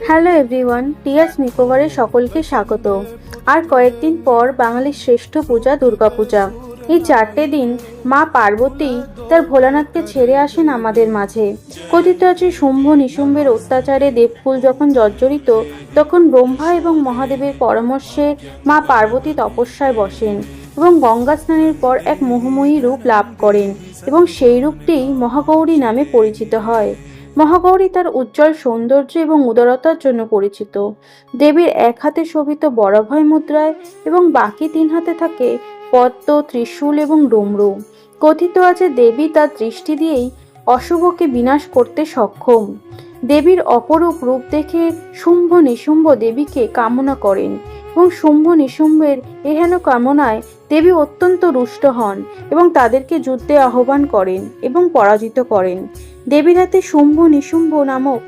Hello everyone, টিয়াস মেকওভারে সকলকে স্বাগত। আর কয়েকদিন পর বাঙালির শ্রেষ্ঠ পূজা দুর্গাপূজা। এই 4টে দিন মা পার্বতী তার ভোলানাথকে ছেড়ে আসেন আমাদের মাঝে। কথিত আছে শুম্ভ নিশুম্ভের অত্যাচারে দেবকুল যখন জর্জরিত, তখন ব্রহ্মা এবং মহাদেবের পরামর্শে মা পার্বতী তপস্যায় বসেন এবং গঙ্গা স্নানের পর এক মোহময়ী রূপ লাভ করেন এবং সেই রূপটি মহাগৌরী নামে পরিচিত হয়। মহাগৌরী তার উজ্জ্বল সৌন্দর্য এবং উদারতার জন্য পরিচিত। দেবীর এক হাতে শোভিত বরাভয় মুদ্রায় এবং বাকি 3 হাতে থাকে পদ্ম, ত্রিশূল এবং ডমরু। কথিত আছে দেবী তার দৃষ্টি দিয়েই অশুভকে বিনাশ করতে সক্ষম। দেবীর অপরূপ রূপ দেখে শুম্ভ নিশুম্ভ দেবীকে কামনা করেন এবং শুম্ভ নিশুম্ভের এহেন কামনায় দেবী অত্যন্ত রুষ্ট হন এবং তাদেরকে যুদ্ধে আহ্বান করেন এবং পরাজিত করেন। দেবীর হাতে শুম্ভ নিশুম্ভ নামক